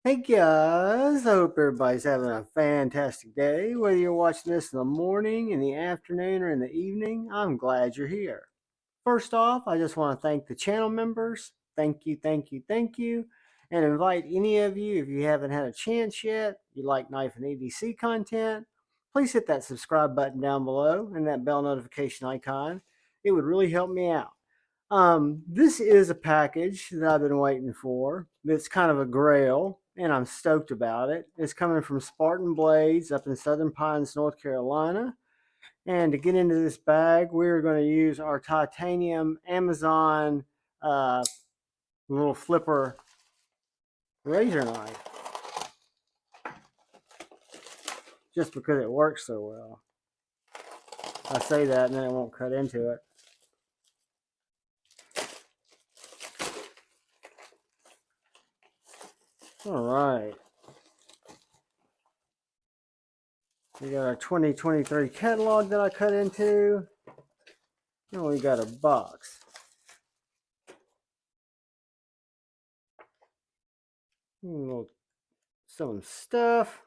Hey guys, I hope everybody's having a fantastic day. Whether you're watching this in the morning, in the afternoon, or in the evening, I'm glad you're here. First off, I just want to thank the channel members. Thank you, thank you, thank you. And invite any of you, if you haven't had a chance yet, you like knife and EDC content, please hit that subscribe button down below and that bell notification icon. It would really help me out. This is a package that I've been waiting for. It's kind of a grail, and I'm stoked about it. It's coming from Spartan Blades up in Southern Pines, North Carolina. And to get into this bag, we're going to use our titanium Amazon uh, little flipper razor knife, just because it works so well. I say that, and then it won't cut into it. All right. We got our 2023 catalog that I cut into. And we got a box. Some stuff.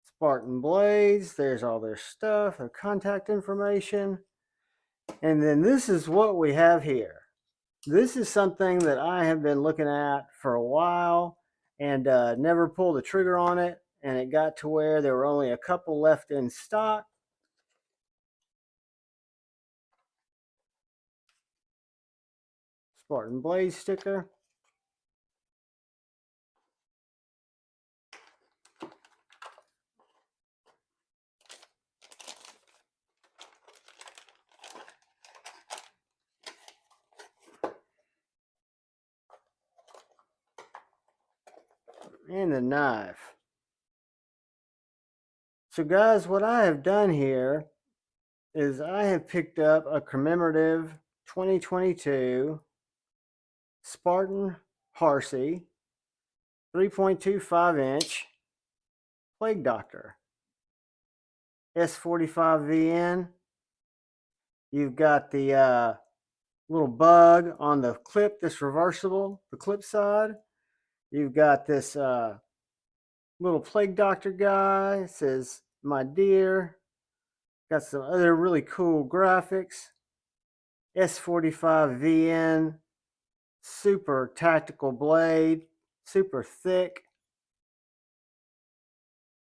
Spartan Blades. There's all their stuff, their contact information. And then this is what we have here. This is something that I have been looking at for a while and never pulled the trigger on it. And it got to where there were only a couple left in stock. Spartan Blade sticker. And the knife. So guys, what I have done here is I have picked up a commemorative 2022 Spartan Harsey 3.25-inch Plague Doctor S45VN. You've got the little bug on the clip that's reversible, the clip side. You've got this little Plague Doctor guy. It says, "My dear." Got some other really cool graphics. S45VN, super tactical blade, super thick.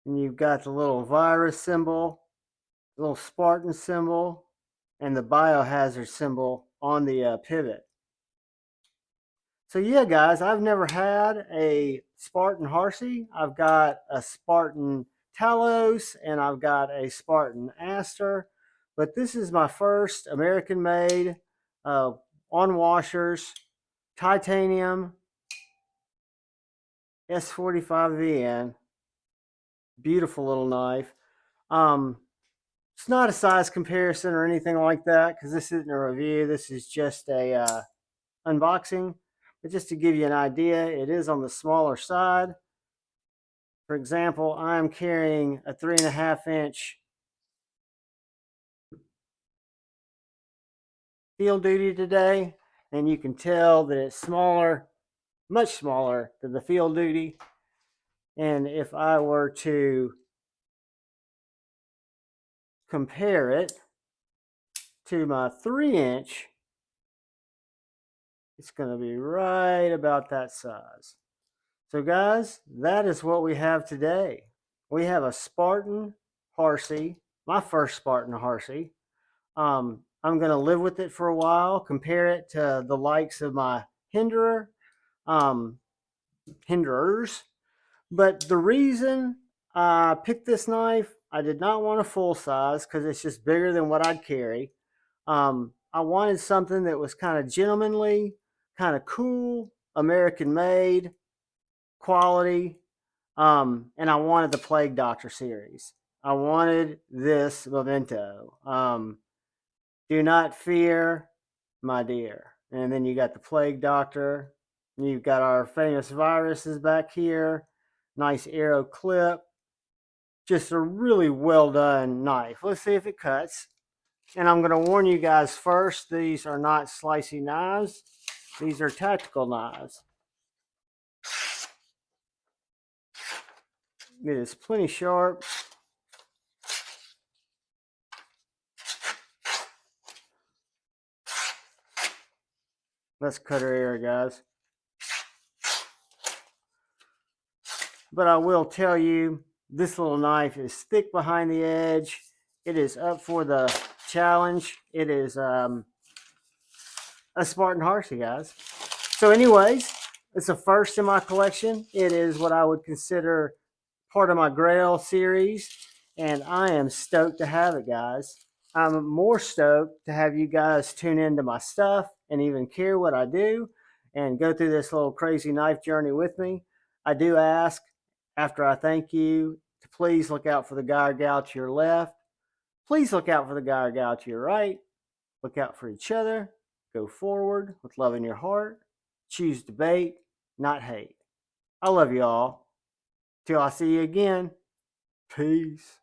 And you've got the little virus symbol, the little Spartan symbol, and the biohazard symbol on the pivot. So yeah, guys, I've never had a Spartan Harsey. I've got a Spartan Talos and I've got a Spartan Aster, but this is my first American-made on washers, titanium S45VN. Beautiful little knife. It's not a size comparison or anything like that because this isn't a review. This is just a unboxing. But just to give you an idea, it is on the smaller side. For example, I'm carrying a 3.5-inch field duty today, and you can tell that it's smaller, much smaller than the field duty. And if I were to compare it to my 3-inch, it's going to be right about that size. So guys, that is what we have today. We have a Spartan Harsey, my first Spartan Harsey. I'm going to live with it for a while, compare it to the likes of my Hinderer, Hinderers. But the reason I picked this knife, I did not want a full size because it's just bigger than what I'd carry. I wanted something that was kind of gentlemanly, kind of cool, American made, quality, and I wanted the Plague Doctor series. I wanted this memento. Do not fear, my dear. And then you got the Plague Doctor. You've got our famous viruses back here. Nice arrow clip. Just a really well done knife. Let's see if it cuts. And I'm going to warn you guys first, these are not slicey knives. These are tactical knives. It is plenty sharp. Let's cut her ear, guys. But I will tell you, this little knife is thick behind the edge. It is up for the challenge. It is a Spartan Harsey, guys. So anyways, it's a first in my collection. It is what I would consider part of my Grail series, and I am stoked to have it, guys. I'm more stoked to have you guys tune into my stuff and even care what I do and go through this little crazy knife journey with me. I do ask, after I thank you, to please look out for the guy or gal to your left. Please look out for the guy or gal to your right. Look out for each other. Go forward with love in your heart. Choose debate, not hate. I love you all. Till I see you again. Peace.